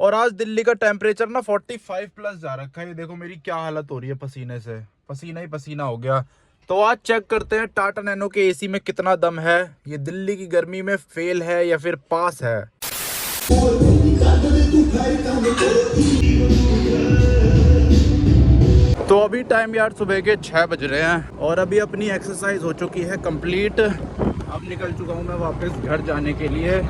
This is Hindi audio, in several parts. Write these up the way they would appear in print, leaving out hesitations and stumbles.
और आज दिल्ली का टेम्परेचर ना 45 प्लस जा रखा है। ये देखो मेरी क्या हालत हो रही है पसीने से, पसीना ही पसीना हो गया। तो आज चेक करते हैं टाटा नैनो के एसी में कितना दम है। ये दिल्ली की गर्मी में फेल है या फिर पास है। तो अभी टाइम यार सुबह के 6 बज रहे हैं और अभी अपनी एक्सरसाइज हो चुकी है कंप्लीट। अब निकल चुका हूँ मैं वापस घर जाने के लिए।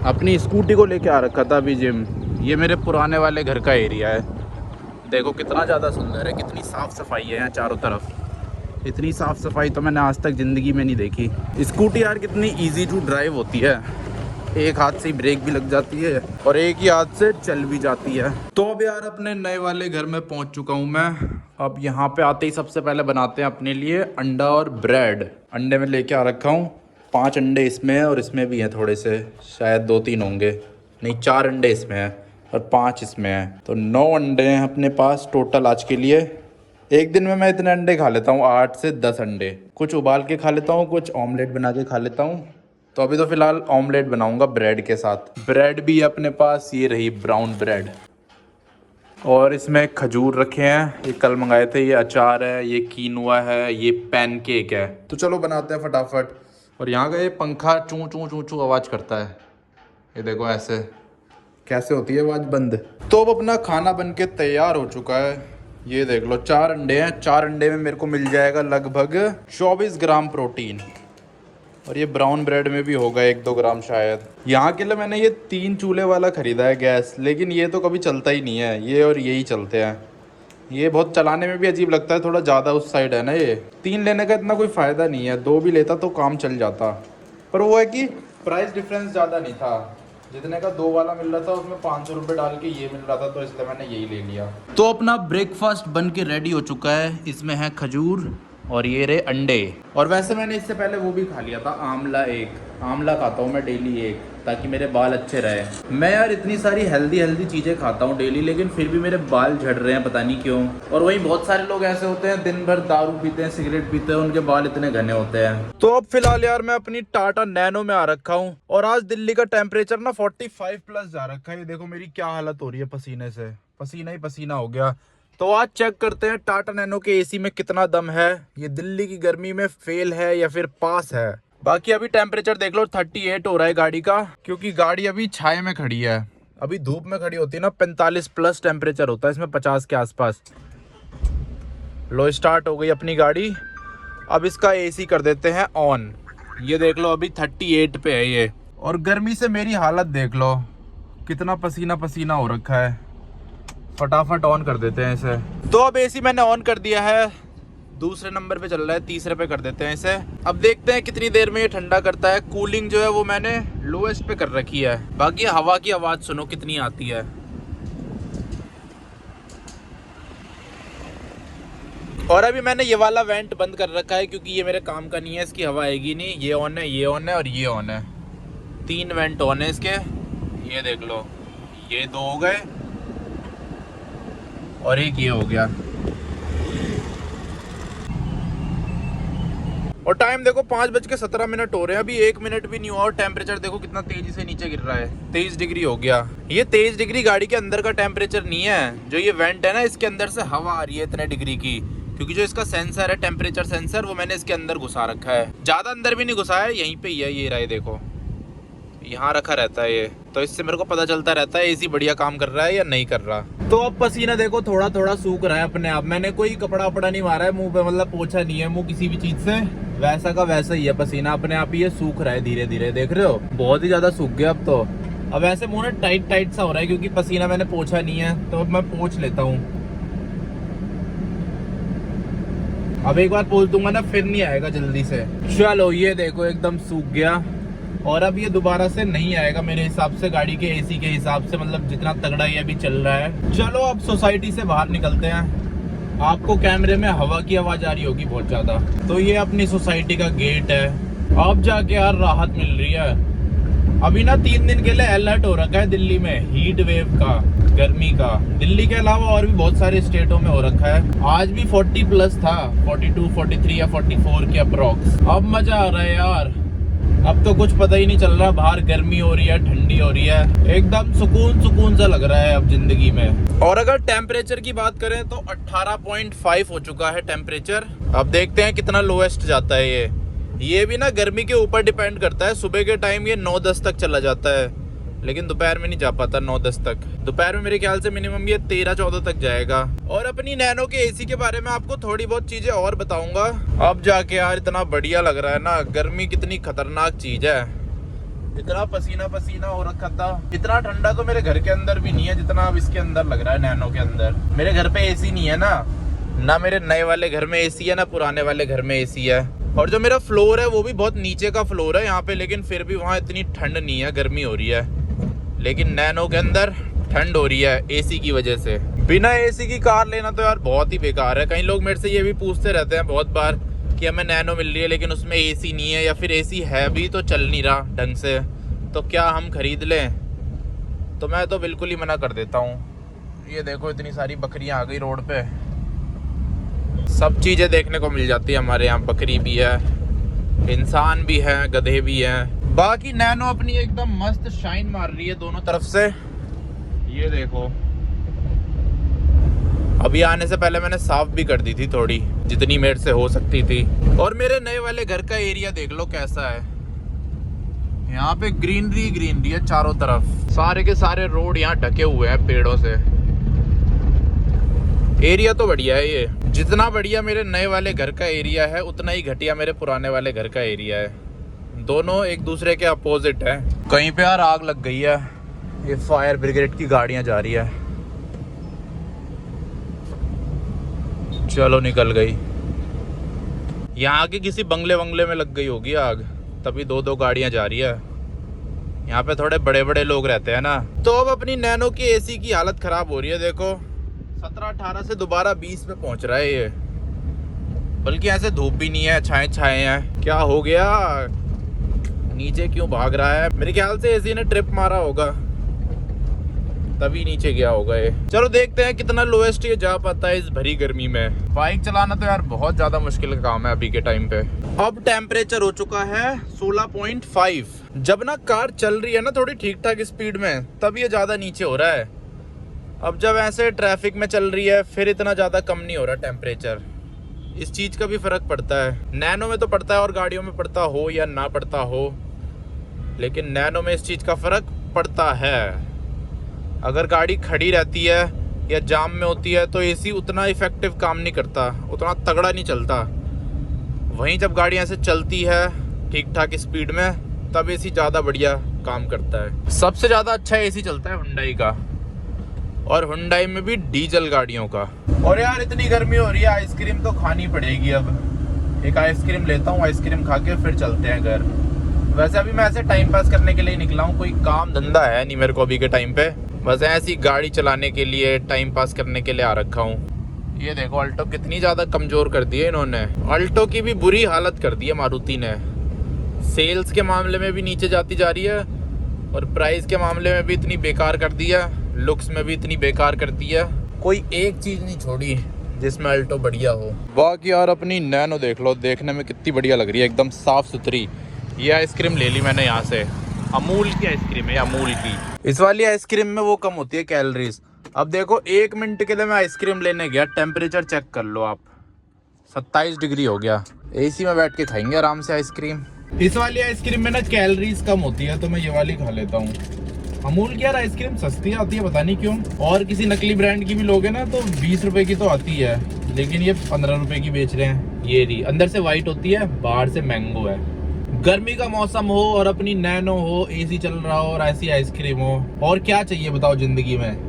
अपनी स्कूटी को लेके आ रखा था अभी जिम। ये मेरे पुराने वाले घर का एरिया है। देखो कितना ज़्यादा सुंदर है, कितनी साफ़ सफाई है यहाँ चारों तरफ। इतनी साफ़ सफाई तो मैंने आज तक ज़िंदगी में नहीं देखी। स्कूटी यार कितनी इजी टू ड्राइव होती है। एक हाथ से ब्रेक भी लग जाती है और एक ही हाथ से चल भी जाती है। तो अब यार अपने नए वाले घर में पहुंच चुका हूं मैं। अब यहाँ पे आते ही सबसे पहले बनाते हैं अपने लिए अंडा और ब्रेड। अंडे में लेके आ रखा हूँ 5 अंडे इसमें है और इसमें भी हैं थोड़े से, शायद 2-3 होंगे, नहीं 4 अंडे इसमें हैं और 5 इसमें हैं। तो 9 अंडे हैं अपने पास टोटल आज के लिए। एक दिन में मैं इतने अंडे खा लेता हूँ, 8 से 10 अंडे। कुछ उबाल के खा लेता हूँ, कुछ ऑमलेट बना के खा लेता हूँ। तो अभी तो फिलहाल ऑमलेट बनाऊंगा ब्रेड के साथ। ब्रेड भी अपने पास ये रही ब्राउन ब्रेड, और इसमें खजूर रखे हैं, ये कल मंगाए थे। ये अचार है, ये कीनुआ है, ये पैनकेक है। तो चलो बनाते हैं फटाफट। और यहाँ का ये पंखा चूं चूं चूं चूं आवाज़ करता है। ये देखो ऐसे कैसे होती है आवाज़ बंद। तो अब अपना खाना बन के तैयार हो चुका है। ये देख लो 4 अंडे हैं। 4 अंडे में मेरे को मिल जाएगा लगभग 24 ग्राम प्रोटीन। और ये ब्राउन ब्रेड में भी होगा 1-2 ग्राम शायद। यहाँ के लिए मैंने ये 3 चूल्हे वाला ख़रीदा है गैस, लेकिन ये तो कभी चलता ही नहीं है। ये और यही चलते हैं। ये बहुत चलाने में भी अजीब लगता है, थोड़ा ज़्यादा उस साइड है ना। ये 3 लेने का इतना कोई फ़ायदा नहीं है, 2 भी लेता तो काम चल जाता। पर वो है कि प्राइस डिफरेंस ज़्यादा नहीं था। जितने का 2 वाला मिल रहा था उसमें 500 रुपये डाल के ये मिल रहा था, तो इसलिए मैंने यही ले लिया। तो अपना ब्रेकफास्ट बन के रेडी हो चुका है। इसमें है खजूर और ये रहे अंडे। और वैसे मैंने इससे पहले वो भी खा लिया था, आंवला। आंवला खाता हूँ मैं डेली एक, ताकि मेरे बाल अच्छे रहे। मैं यार इतनी सारी हेल्दी चीज़ें खाता हूँ डेली, लेकिन फिर भी मेरे बाल झड़ रहे हैं, पता नहीं क्यों। और वहीं बहुत सारे लोग ऐसे होते हैं दिन भर दारू पीते हैं, सिगरेट पीते हैं, उनके बाल इतने घने होते हैं। तो अब फिलहाल यार मैं अपनी टाटा नैनो में आ रखा हूँ और आज दिल्ली का टेम्परेचर ना 45 प्लस जा रखा है। ये देखो मेरी क्या हालत हो रही है पसीने से, पसीना ही पसीना हो गया। तो आज चेक करते हैं टाटा नैनो के एसी में कितना दम है। ये दिल्ली की गर्मी में फेल है या फिर पास है। बाकी अभी टेम्परेचर देख लो 38 हो रहा है गाड़ी का, क्योंकि गाड़ी अभी छाए में खड़ी है। अभी धूप में खड़ी होती है ना 45 प्लस टेम्परेचर होता है इसमें, 50 के आसपास। लो स्टार्ट हो गई अपनी गाड़ी। अब इसका एसी कर देते हैं ऑन। ये देख लो अभी 38 पे है ये। और गर्मी से मेरी हालत देख लो, कितना पसीना पसीना हो रखा है। फटाफट ऑन कर देते हैं इसे। तो अब एसी मैंने ऑन कर दिया है, दूसरे नंबर पे चल रहा है, तीसरे पे कर देते हैं इसे। अब देखते हैं कितनी देर में ये ठंडा करता है। कूलिंग जो है वो मैंने लोएस्ट पे कर रखी है। बाकी हवा की आवाज़ सुनो कितनी आती है। और अभी मैंने ये वाला वेंट बंद कर रखा है, क्योंकि ये मेरे काम का नहीं है, इसकी हवा आएगी नहीं। ये ऑन है, ये ऑन है और ये ऑन है। 3 वेंट ऑन है इसके। ये देख लो, ये 2 हो गए और एक ये हो गया। और टाइम देखो 5:17 हो रहे हैं। अभी 1 मिनट भी नहीं हुआ और टेम्परेचर देखो कितना तेजी से नीचे गिर रहा है। 23 डिग्री हो गया। ये 23 डिग्री गाड़ी के अंदर का टेम्परेचर नहीं है, जो ये वेंट है ना, इसके अंदर से हवा आ रही है इतने डिग्री की। क्योंकि जो इसका सेंसर है, टेम्परेचर सेंसर, वो मैंने इसके अंदर घुसा रखा है। ज़्यादा अंदर भी नहीं घुसाया है, यहीं पे ही है। ये रहा, देखो यहाँ रखा रहता है ये, तो इससे मेरे को पता चलता रहता है एसी बढ़िया काम कर रहा है या नहीं कर रहा। तो अब पसीना देखो थोड़ा थोड़ा सूख रहा है अपने आप। मैंने कोई कपड़ा वपड़ा नहीं मारा है मुंह पे, मतलब पोछा नहीं है मुंह किसी भी चीज से। वैसा का वैसा ही है, पसीना अपने आप ही ये सूख रहा है धीरे धीरे। देख रहे हो बहुत ही ज्यादा सूख गया अब तो। अब ऐसे मुंह ना टाइट टाइट सा हो रहा है, क्योंकि पसीना मैंने पोछा नहीं है। तो अब मैं पोछ लेता हूँ। अब एक बार पोछ दूंगा ना फिर नहीं आएगा जल्दी से। चलो ये देखो एकदम सूख गया। और अब ये दोबारा से नहीं आएगा मेरे हिसाब से, गाड़ी के एसी के हिसाब से, मतलब जितना तगड़ा ये अभी चल रहा है। चलो अब सोसाइटी से बाहर निकलते हैं। आपको कैमरे में हवा की आवाज आ रही होगी बहुत ज्यादा। तो ये अपनी सोसाइटी का गेट है। अब जाके यार राहत मिल रही है। अभी ना 3 दिन के लिए अलर्ट हो रखा है दिल्ली में हीट वेव का, गर्मी का। दिल्ली के अलावा और भी बहुत सारे स्टेटों में हो रखा है। आज भी 40 प्लस था, 42, 43 या 44 के अप्रॉक्स। अब मजा आ रहा है यार। अब तो कुछ पता ही नहीं चल रहा, बाहर गर्मी हो रही है, ठंडी हो रही है, एकदम सुकून सुकून सा लग रहा है अब जिंदगी में। और अगर टेम्परेचर की बात करें तो 18.5 हो चुका है टेम्परेचर। अब देखते हैं कितना लोएस्ट जाता है ये भी ना गर्मी के ऊपर डिपेंड करता है। सुबह के टाइम ये 9-10 तक चला जाता है, लेकिन दोपहर में नहीं जा पाता 9-10 तक। दोपहर में मेरे ख्याल से मिनिमम ये 13-14 तक जाएगा। और अपनी नैनो के एसी के बारे में आपको थोड़ी बहुत चीजें और बताऊंगा अब जाके। यार इतना बढ़िया लग रहा है ना, गर्मी कितनी खतरनाक चीज है। इतना पसीना पसीना हो रखा था। इतना ठंडा तो मेरे घर के अंदर भी नहीं है जितना अब इसके अंदर लग रहा है नैनो के अंदर। मेरे घर पे एसी नहीं है ना मेरे नए वाले घर में एसी है, ना पुराने वाले घर में एसी है। और जो मेरा फ्लोर है वो भी बहुत नीचे का फ्लोर है यहाँ पे, लेकिन फिर भी वहाँ इतनी ठंड नहीं है, गर्मी हो रही है। लेकिन नैनो के अंदर ठंड हो रही है एसी की वजह से। बिना एसी की कार लेना तो यार बहुत ही बेकार है। कई लोग मेरे से ये भी पूछते रहते हैं बहुत बार कि हमें नैनो मिल रही है लेकिन उसमें एसी नहीं है, या फिर एसी है भी तो चल नहीं रहा ढंग से, तो क्या हम खरीद लें? तो मैं तो बिल्कुल ही मना कर देता हूँ। ये देखो इतनी सारी बकरियाँ आ गई रोड पे, सब चीज़ें देखने को मिल जाती है हमारे यहाँ। बकरी भी है, इंसान भी है, गधे भी हैं। बाकी नैनो अपनी एकदम मस्त शाइन मार रही है दोनों तरफ से। ये देखो अभी आने से पहले मैंने साफ भी कर दी थी थोड़ी, जितनी मेरे से हो सकती थी। और मेरे नए वाले घर का एरिया देख लो कैसा है। यहाँ पे ग्रीनरी है चारों तरफ, सारे के सारे रोड यहाँ ढके हुए हैं पेड़ों से। एरिया तो बढ़िया है ये। जितना बढ़िया मेरे नए वाले घर का एरिया है उतना ही घटिया मेरे पुराने वाले घर का एरिया है। दोनों एक दूसरे के अपोजिट है। कहीं पे यार आग लग गई है, ये फायर ब्रिगेड की गाड़ियां जा रही है। चलो निकल गई। यहाँ के किसी बंगले में लग गई होगी आग, तभी 2-2 गाड़ियां जा रही है। यहाँ पे थोड़े बड़े बड़े लोग रहते हैं ना। तो अब अपनी नैनो की एसी की हालत खराब हो रही है। देखो 17-18 से दोबारा 20 पे पहुंच रहा है ये। बल्कि ऐसे धूप भी नहीं है, छाए हैं। क्या हो गया, नीचे क्यों भाग रहा है? मेरे ख्याल से एसी ने ट्रिप मारा होगा तभी नीचे गया होगा ये। चलो देखते हैं कितना लोएस्ट ये जा पाता है इस भरी गर्मी में। बाइक चलाना तो यार बहुत ज्यादा मुश्किल का काम है अभी के टाइम पे। अब टेम्परेचर हो चुका है 16.5। जब ना कार चल रही है ना थोड़ी ठीक ठाक स्पीड में, तब ये ज्यादा नीचे हो रहा है। अब जब ऐसे ट्रैफिक में चल रही है फिर इतना ज्यादा कम नहीं हो रहा टेम्परेचर। इस चीज का भी फर्क पड़ता है। नैनो में तो पड़ता है और गाड़ियों में पड़ता हो या ना पड़ता हो, लेकिन नैनो में इस चीज का फर्क पड़ता है। अगर गाड़ी खड़ी रहती है या जाम में होती है तो एसी उतना इफेक्टिव काम नहीं करता, उतना तगड़ा नहीं चलता। वहीं जब गाड़ी ऐसे चलती है ठीक ठाक स्पीड में, तब एसी ज़्यादा बढ़िया काम करता है। सबसे ज़्यादा अच्छा एसी चलता है हुंडई का, और हुंडई में भी डीजल गाड़ियों का। और यार इतनी गर्मी हो रही है, आइसक्रीम तो खानी पड़ेगी। अब एक आइसक्रीम लेता हूँ, आइसक्रीम खा के फिर चलते हैं घर। वैसे अभी मैं ऐसे टाइम पास करने के लिए निकला हूँ, कोई काम धंधा है नहीं मेरे को अभी के टाइम पे। बस ऐसी गाड़ी चलाने के लिए, टाइम पास करने के लिए आ रखा हूँ। ये देखो अल्टो कितनी ज़्यादा कमज़ोर कर दी है इन्होंने। अल्टो की भी बुरी हालत कर दी है मारुति ने। सेल्स के मामले में भी नीचे जाती जा रही है, और प्राइस के मामले में भी इतनी बेकार कर दी है, लुक्स में भी इतनी बेकार कर दी है। कोई एक चीज़ नहीं छोड़ी जिसमें अल्टो बढ़िया हो। बाकी यार अपनी नैनो देख लो, देखने में कितनी बढ़िया लग रही है, एकदम साफ़ सुथरी। ये आइसक्रीम ले ली मैंने यहाँ से, अमूल की आइसक्रीम है, अमूल की। इस वाली आइसक्रीम में वो कम होती है कैलोरीज। अब देखो 1 मिनट के लिए मैं आइसक्रीम लेने गया, टेम्परेचर चेक कर लो आप, 27 डिग्री हो गया। एसी में बैठ के खाएंगे आराम से आइसक्रीम। इस वाली आइसक्रीम में ना कैलोरीज कम होती है, तो मैं ये वाली खा लेता हूँ। अमूल की यार आइसक्रीम सस्ती आती है, पता नहीं क्यों। और किसी नकली ब्रांड की भी लोगे ना तो 20 रुपए की तो आती है, लेकिन ये 15 रुपए की बेच रहे हैं। ये रही, अंदर से वाइट होती है, बाहर से मैंगो है। गर्मी का मौसम हो और अपनी नैनो हो, एसी चल रहा हो और ऐसी आइसक्रीम हो, और क्या चाहिए बताओ जिंदगी में।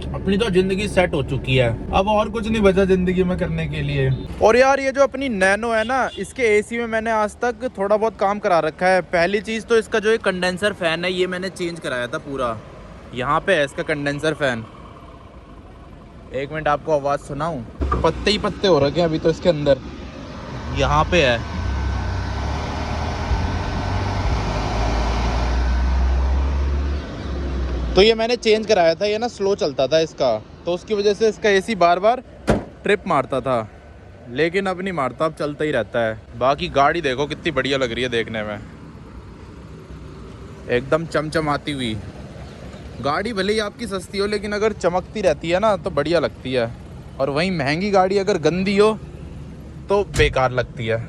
अपनी तो जिंदगी सेट हो चुकी है, अब और कुछ नहीं बचा जिंदगी में करने के लिए। और यार ये जो अपनी नैनो है ना, इसके एसी में मैंने आज तक थोड़ा बहुत काम करा रखा है। पहली चीज़ तो इसका जो एक कंडेंसर फैन है, ये मैंने चेंज कराया था पूरा। यहाँ पे है इसका कंडेंसर फैन। 1 मिनट आपको आवाज़ सुनाऊँ? पत्ते ही पत्ते हो रखे हैं अभी तो इसके अंदर। यहाँ पे है, तो ये मैंने चेंज कराया था। ये ना स्लो चलता था इसका, तो उसकी वजह से इसका एसी बार बार ट्रिप मारता था। लेकिन अब नहीं मारता, अब चलता ही रहता है। बाकी गाड़ी देखो कितनी बढ़िया लग रही है देखने में, एकदम चमचमाती हुई। गाड़ी भले ही आपकी सस्ती हो लेकिन अगर चमकती रहती है ना तो बढ़िया लगती है, और वहीं महंगी गाड़ी अगर गंदी हो तो बेकार लगती है।